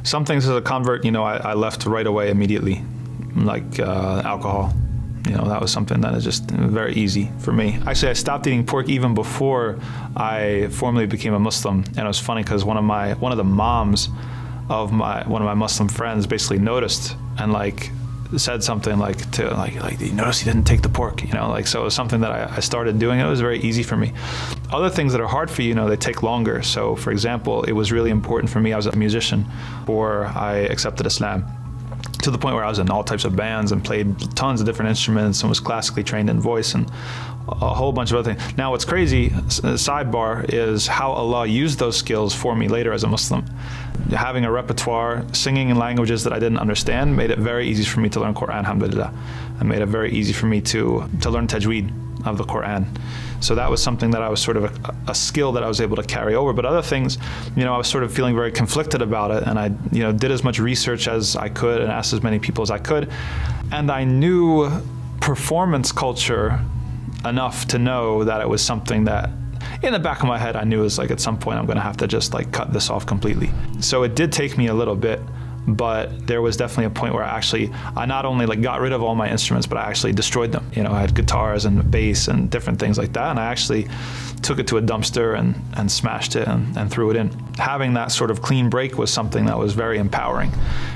Some things as a convert, I left right away immediately, like alcohol. That was something that is just very easy for me. Actually, I stopped eating pork even before I formally became a Muslim. And it was funny because one of the moms of one of my Muslim friends basically noticed and said something like, you notice he didn't take the pork, so it was something that I started doing. It was very easy for me. Other things that are hard for you, they take longer. So for example, it was really important for me, I was a musician before I accepted Islam, to the point where I was in all types of bands and played tons of different instruments and was classically trained in voice and a whole bunch of other things. Now what's crazy, sidebar, is how Allah used those skills for me later as a Muslim. Having a repertoire, singing in languages that I didn't understand made it very easy for me to learn Quran, alhamdulillah. And made it very easy for me to learn tajweed of the Quran. So that was something that I was sort of a skill that I was able to carry over. But other things, I was sort of feeling very conflicted about it, and I did as much research as I could and asked as many people as I could. And I knew performance culture enough to know that it was something that in the back of my head I knew was at some point I'm going to have to just cut this off completely. So it did take me a little bit, but there was definitely a point where I not only got rid of all my instruments, but I actually destroyed them. I had guitars and bass and different things like that, and I actually took it to a dumpster and smashed it and threw it in. Having that sort of clean break was something that was very empowering.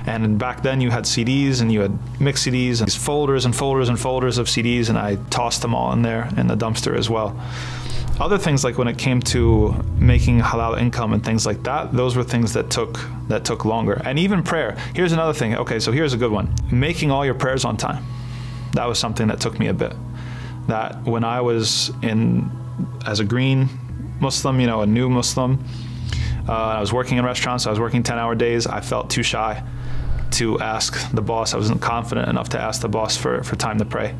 And back then you had CDs and you had mix CDs and these folders and folders and folders of CDs, and I tossed them all in there in the dumpster as well. Other things, like when it came to making halal income and things like that, those were things that took longer. And even prayer. Here's another thing. Okay, so here's a good one. Making all your prayers on time. That was something that took me a bit. That when I was as a green Muslim, a new Muslim, I was working in restaurants, I was working 10-hour days, I felt too shy to ask the boss. I wasn't confident enough to ask the boss for time to pray.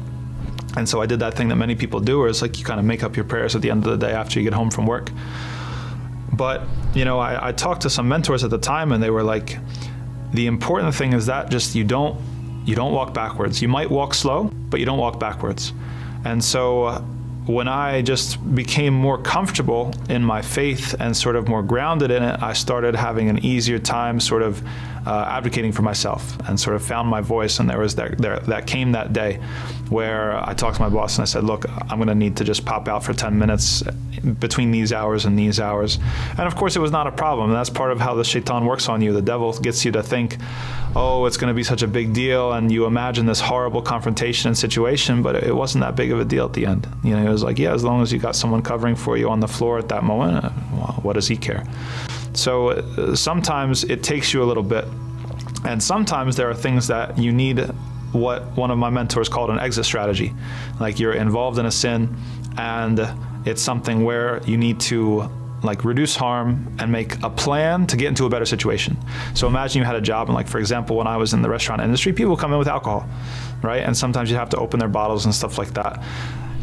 And so I did that thing that many people do, where it's you kind of make up your prayers at the end of the day after you get home from work. But, I talked to some mentors at the time, and they were like, the important thing is that just you don't walk backwards. You might walk slow, but you don't walk backwards. And so when I just became more comfortable in my faith and sort of more grounded in it, I started having an easier time sort of advocating for myself and sort of found my voice. And there was that came that day where I talked to my boss and I said, look, I'm going to need to just pop out for 10 minutes between these hours and these hours. And of course it was not a problem. And that's part of how the shaitan works on you. The devil gets you to think, oh, it's going to be such a big deal, and you imagine this horrible confrontation and situation, but it wasn't that big of a deal at the end. It was like, yeah, as long as you got someone covering for you on the floor at that moment, well, what does he care? So sometimes it takes you a little bit, and sometimes there are things that you need what one of my mentors called an exit strategy. Like you're involved in a sin, and it's something where you need to reduce harm and make a plan to get into a better situation. So imagine you had a job, and for example, when I was in the restaurant industry, people come in with alcohol, right? And sometimes you have to open their bottles and stuff like that.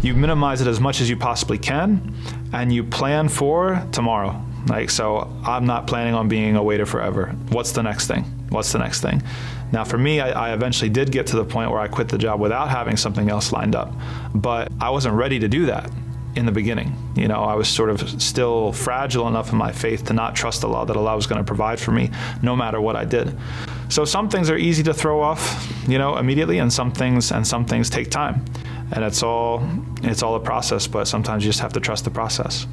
You minimize it as much as you possibly can, and you plan for tomorrow. So I'm not planning on being a waiter forever. What's the next thing? What's the next thing? Now for me, I eventually did get to the point where I quit the job without having something else lined up, but I wasn't ready to do that in the beginning. I was sort of still fragile enough in my faith to not trust Allah, that Allah was going to provide for me no matter what I did. So some things are easy to throw off, immediately, and some things take time. And it's all a process, but sometimes you just have to trust the process.